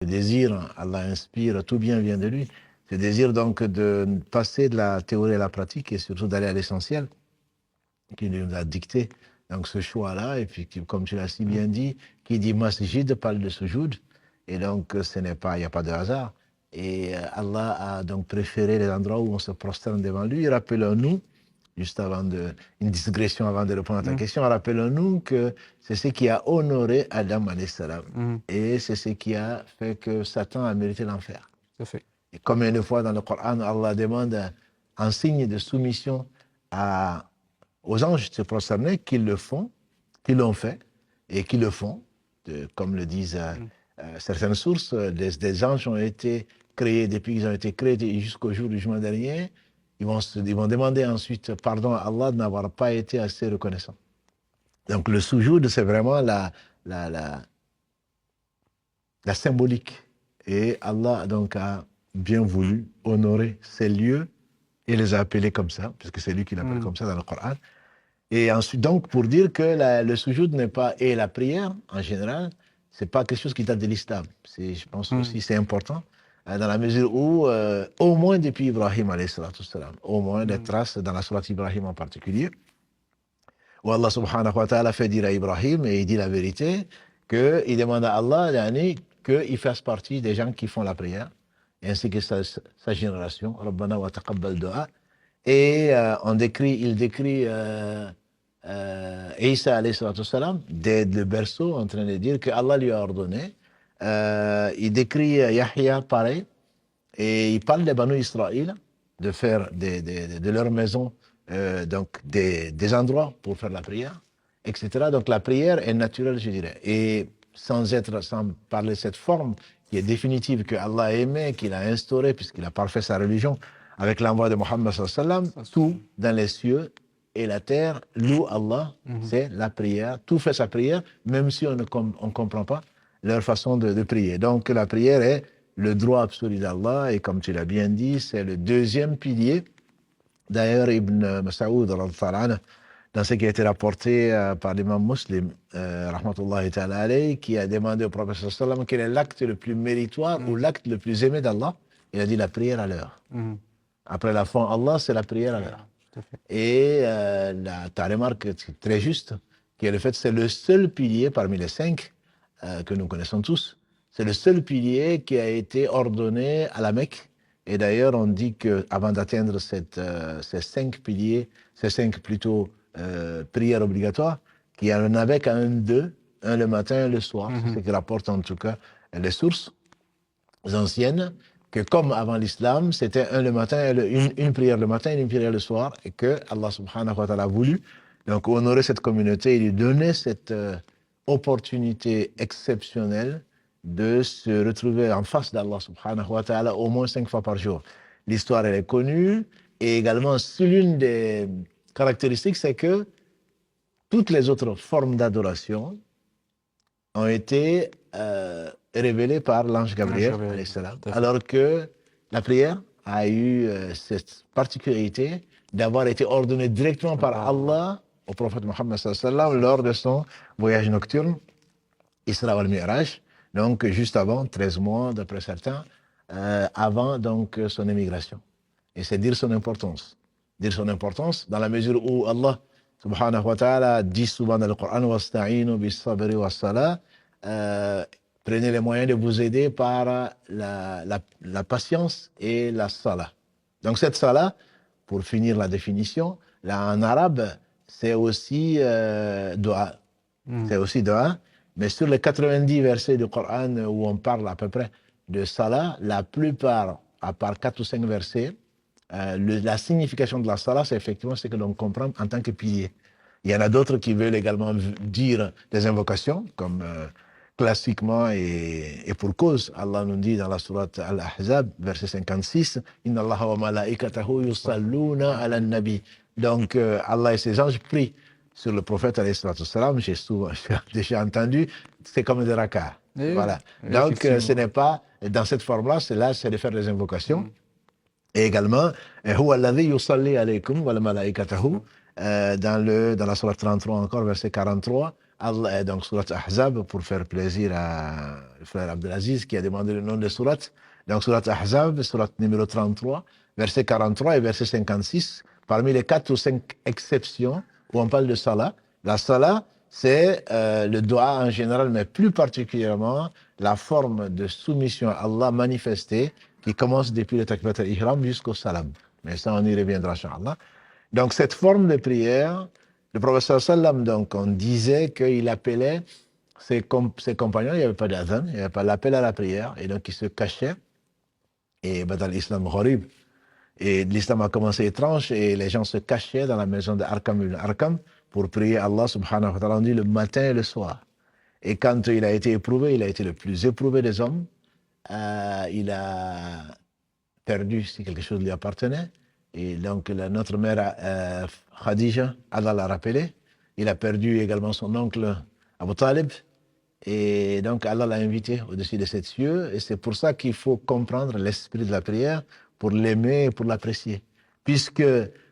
Le désir, Allah inspire, tout bien vient de lui. Ce désir donc de passer de la théorie à la pratique et surtout d'aller à l'essentiel, qui nous a dicté donc ce choix-là. Et puis, comme tu l'as si bien dit, qui dit masjid parle de sujoud. Et donc, ce n'est pas, il n'y a pas de hasard. Et Allah a donc préféré les endroits où on se prosterne devant lui. Rappelons-nous, juste avant une digression avant de répondre à ta question, rappelons-nous que c'est ce qui a honoré Adam alayhi salam. Et c'est ce qui a fait que Satan a mérité l'enfer. Et combien de fois dans le Coran, Allah demande un signe de soumission aux anges de se prosterner, qu'ils le font, qu'ils l'ont fait, et qu'ils le font, comme le disent certaines sources, des anges ont été créés depuis qu'ils ont été créés jusqu'au jour du jugement dernier. Ils vont demander ensuite pardon à Allah de n'avoir pas été assez reconnaissant. Donc le soujoud, c'est vraiment la symbolique. Et Allah donc a bien voulu honorer ces lieux et les a appelés comme ça, puisque c'est lui qui l'appelle comme ça dans le Coran. Et ensuite, donc, pour dire que le soujoud n'est pas, et la prière, en général, c'est pas quelque chose qui date de l'islam. Je pense aussi c'est important, dans la mesure où, au moins depuis Ibrahim, alayhi salatu salam, au moins des traces dans la sourate Ibrahim en particulier, où Allah subhanahu wa ta'ala fait dire à Ibrahim, et il dit la vérité, qu'il demande à Allah qu'il fasse partie des gens qui font la prière, ainsi que sa génération, Rabbana wa taqabbal du'a. Et il décrit Isa alayhi salatu salam, dès le berceau, en train de dire que Allah lui a ordonné. Il décrit Yahya pareil, et il parle des Banu Israël de faire de leur maison donc des endroits pour faire la prière, etc. Donc la prière est naturelle, je dirais. Et sans parler de cette forme qui est définitive, que Allah a aimé, qu'il a instaurée, puisqu'il a parfait sa religion, avec l'envoi de Mohammed sallallahu alayhi wa sallam, tout dans les cieux et la terre loue Allah, c'est la prière. Tout fait sa prière, même si on ne comprend pas leur façon de prier. Donc la prière est le droit absolu d'Allah, et comme tu l'as bien dit, c'est le deuxième pilier. D'ailleurs, Ibn Mas'ud, dans ce qui a été rapporté par l'imam Muslim, rahmatullahi ta'ala alayhi, qui a demandé au prophète sallallahu alayhi wa sallam quel est l'acte le plus méritoire ou l'acte le plus aimé d'Allah. Il a dit la prière à l'heure. Après la foi en Allah, c'est la prière à l'heure. Et ta remarque est très juste, qui est le fait que c'est le seul pilier parmi les 5 que nous connaissons tous. C'est le seul pilier qui a été ordonné à la Mecque. Et d'ailleurs, on dit qu'avant d'atteindre ces 5 piliers, ces 5 plutôt prières obligatoires, qu'il y en avait qu'un deux, un le matin et le soir. C'est ce qui rapporte en tout cas les sources anciennes, que comme avant l'islam, c'était un le matin, une prière le matin et une prière le soir, et que Allah subhanahu wa ta'ala a voulu donc honorer cette communauté et lui donner cette opportunité exceptionnelle de se retrouver en face d'Allah subhanahu wa ta'ala au moins 5 fois par jour. L'histoire, elle est connue, et également, l'une des caractéristiques, c'est que toutes les autres formes d'adoration ont été révélées par l'ange Gabriel, alors que la prière a eu cette particularité d'avoir été ordonnée directement par Allah au prophète Mohammed sallallahu alayhi wa sallam lors de son voyage nocturne, Isra al-Mi'raj, donc juste avant, 13 mois d'après certains, avant donc son émigration. Et c'est dire son importance. Dire son importance dans la mesure où Allah subhanahu wa ta'ala dit souvent dans le Coran « Wasta'inu bis-sabri was-salah » prenez les moyens de vous aider par la patience et la salah. Donc cette salah, pour finir la définition, là en arabe, c'est aussi dua. C'est aussi dua. Mais sur les 90 versets du Coran où on parle à peu près de salah, la plupart, à part 4 ou 5 versets, la signification de la salah, c'est effectivement ce que l'on comprend en tant que pilier. Il y en a d'autres qui veulent également dire des invocations, comme classiquement et pour cause. Allah nous dit dans la sourate Al-Ahzab, verset 56, « Inna Allah wa malaikatahu yusalluna ala nabi » Donc Allah et ses anges prient sur le prophète alayhi salatu salam. J'ai déjà entendu, c'est comme des rak'ahs. Voilà. Donc ce n'est pas dans cette forme-là, c'est de faire des invocations. Et également, huwa alladhi yusalli alaykum wa malaikatahu, dans la sourate 33 encore, verset 43, Allah, donc surat Ahzab, pour faire plaisir à le frère Abdelaziz qui a demandé le nom de surat. Donc surat Ahzab, surat numéro 33, verset 43 et verset 56, parmi les 4 ou 5 exceptions où on parle de salat. La salat, c'est le dua en général, mais plus particulièrement la forme de soumission à Allah manifestée qui commence depuis le takbirat al-ihram jusqu'au salam. Mais ça, on y reviendra, Inch'Allah. Donc cette forme de prière, le prophète sallam, donc on disait qu'il appelait ses compagnons, il n'y avait pas d'adhan, il n'y avait pas l'appel à la prière, et donc ils se cachaient. Et dans l'islam gharib, et l'islam a commencé étrange, et les gens se cachaient dans la maison d'Arkam ibn Arkam pour prier Allah subhanahu wa ta'ala, on dit le matin et le soir. Et quand il a été éprouvé, il a été le plus éprouvé des hommes, il a perdu si quelque chose lui appartenait. Et donc, notre mère Khadija, Allah l'a rappelé. Il a perdu également son oncle Abu Talib. Et donc, Allah l'a invité au-dessus de ces cieux. Et c'est pour ça qu'il faut comprendre l'esprit de la prière pour l'aimer et pour l'apprécier. Puisque,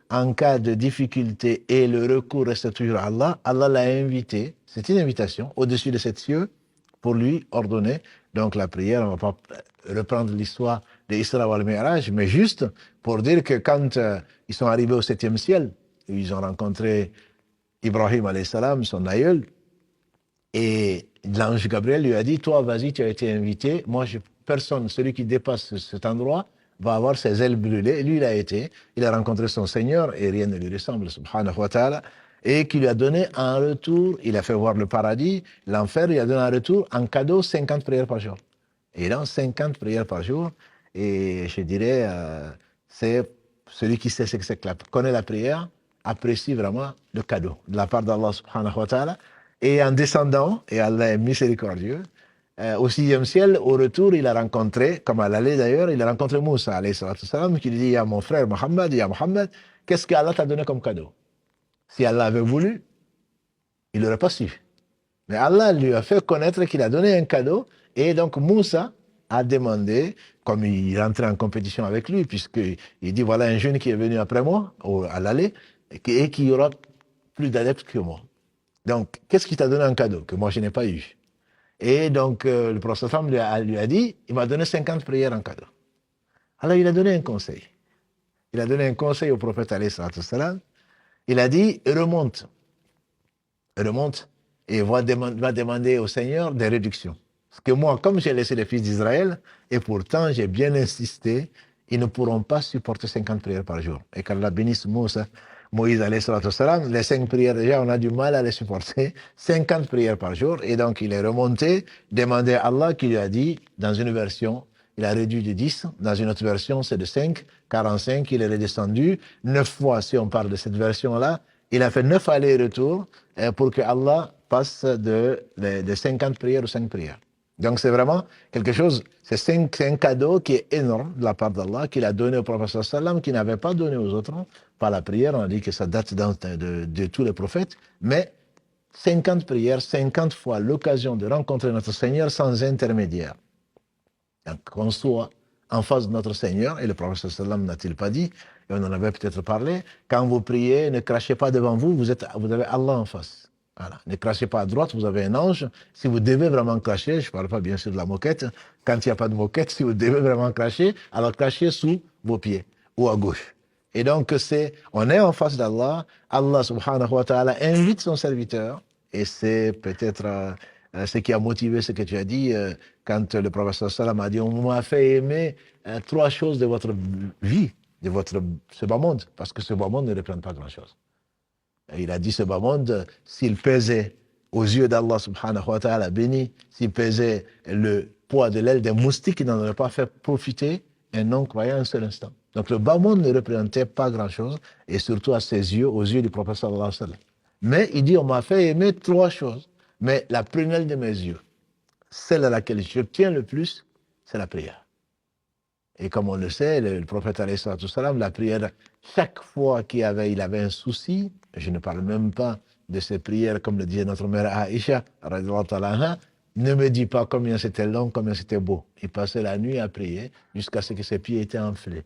en cas de difficulté et le recours reste toujours à Allah, Allah l'a invité, c'est une invitation, au-dessus de ces cieux pour lui ordonner. Donc, la prière, on ne va pas reprendre l'histoire de Isra wal Mi'raj, mais juste pour dire que quand ils sont arrivés au 7e ciel, ils ont rencontré Ibrahim alayhi salam, son aïeul, et l'ange Gabriel lui a dit, toi, vas-y, tu as été invité, moi, personne, celui qui dépasse cet endroit, va avoir ses ailes brûlées. Et lui, il a rencontré son Seigneur, et rien ne lui ressemble, subhanahu wa ta'ala, et qui lui a donné en retour, il a fait voir le paradis, l'enfer, il a donné en retour, en cadeau, 50 prières par jour. Et donc, 50 prières par jour, et je dirais, c'est celui qui sait ce que c'est que connaît la prière, apprécie vraiment le cadeau de la part d'Allah subhanahu wa ta'ala. Et en descendant, et Allah est miséricordieux, au 6e ciel, au retour, il a rencontré, comme à l'aller d'ailleurs, il a rencontré Moussa, alayhi salatu salam, qui lui dit, il y a mon frère Mohammed, il y a Mohammed, qu'est-ce qu'Allah t'a donné comme cadeau? Si Allah avait voulu, il n'aurait pas su. Mais Allah lui a fait connaître qu'il a donné un cadeau, et donc Moussa a demandé, comme il rentrait en compétition avec lui, puisqu'il dit, voilà un jeune qui est venu après moi, à l'aller, et qui aura plus d'adeptes que moi. Donc, qu'est-ce qu'il t'a donné en cadeau, que moi je n'ai pas eu? Et donc, le prophète lui a dit, il m'a donné 50 prières en cadeau. Alors, il a donné un conseil. Il a donné un conseil au prophète, alayhi salatu salam. Il a dit, remonte et va demander au Seigneur des réductions. Parce que moi, comme j'ai laissé les fils d'Israël, et pourtant j'ai bien insisté, ils ne pourront pas supporter 50 prières par jour. Et qu'Allah bénisse Moïse, alayhi salatu salam, les 5 prières déjà, on a du mal à les supporter, 50 prières par jour. Et donc il est remonté, demandé à Allah qui lui a dit, dans une version, il a réduit de 10, dans une autre version c'est de 5, 45, il est redescendu 9 fois, si on parle de cette version-là, il a fait 9 allers-retours pour que Allah passe de 50 prières aux 5 prières. Donc c'est vraiment quelque chose, c'est un cadeau qui est énorme de la part d'Allah, qu'il a donné au prophète sallam, qu'il n'avait pas donné aux autres. Par la prière, on a dit que ça date de tous les prophètes, mais 50 prières, 50 fois l'occasion de rencontrer notre Seigneur sans intermédiaire. Donc qu'on soit en face de notre Seigneur, et le prophète sallam n'a-t-il pas dit, et on en avait peut-être parlé, quand vous priez, ne crachez pas devant vous, vous avez Allah en face. Voilà. Ne crachez pas à droite, vous avez un ange. Si vous devez vraiment cracher, je ne parle pas bien sûr de la moquette, quand il n'y a pas de moquette, si vous devez vraiment cracher, alors crachez sous vos pieds ou à gauche. Et donc, on est en face d'Allah, Allah subhanahu wa ta'ala invite son serviteur, et c'est peut-être ce qui a motivé ce que tu as dit, quand le prophète sallam a dit, on m'a fait aimer 3 choses de votre vie, de ce bas monde, parce que ce bas monde ne représente pas grand-chose. Il a dit ce bas monde, s'il pesait aux yeux d'Allah subhanahu wa ta'ala béni, s'il pesait le poids de l'aile d'un moustique, il n'en aurait pas fait profiter un non-croyant un seul instant. Donc le bas monde ne représentait pas grand-chose, et surtout à ses yeux, aux yeux du prophète sallallahu alayhi wa sallam. Mais il dit, on m'a fait aimer 3 choses, mais la prunelle de mes yeux, celle à laquelle je tiens le plus, c'est la prière. Et comme on le sait, le prophète alayhi salam, la prière, chaque fois il avait un souci, je ne parle même pas de ces prières, comme le disait notre mère Aïcha, ne me dis pas combien c'était long, combien c'était beau. Il passait la nuit à prier jusqu'à ce que ses pieds étaient enflés.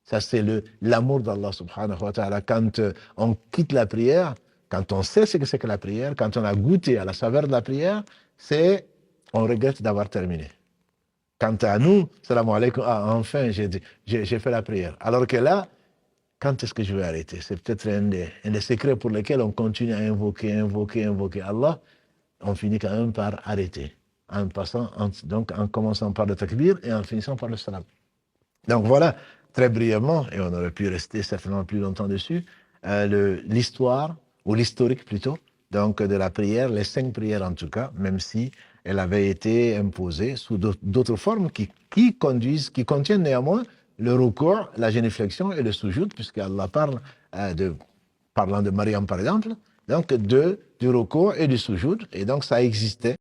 Ça, c'est l'amour d'Allah subhanahu wa ta'ala. Quand on quitte la prière, Quand on sait ce que c'est que la prière, quand on a goûté à la saveur de la prière, on regrette d'avoir terminé. Quant à nous, salam alaikum, enfin j'ai fait la prière. Alors que là, quand est-ce que je vais arrêter? C'est peut-être un des secrets pour lesquels on continue à invoquer Allah. On finit quand même par arrêter. Donc en commençant par le takbir et en finissant par le salam. Donc voilà, très brièvement, et on aurait pu rester certainement plus longtemps dessus, l'histoire, ou l'historique plutôt, donc de la prière, les 5 prières en tout cas, même si elle avait été imposée sous d'autres formes qui contiennent néanmoins le recours, la génuflexion et le soujoud, puisqu'Allah parle parlant de Mariam par exemple, donc du recours et du soujoud, et donc ça existait.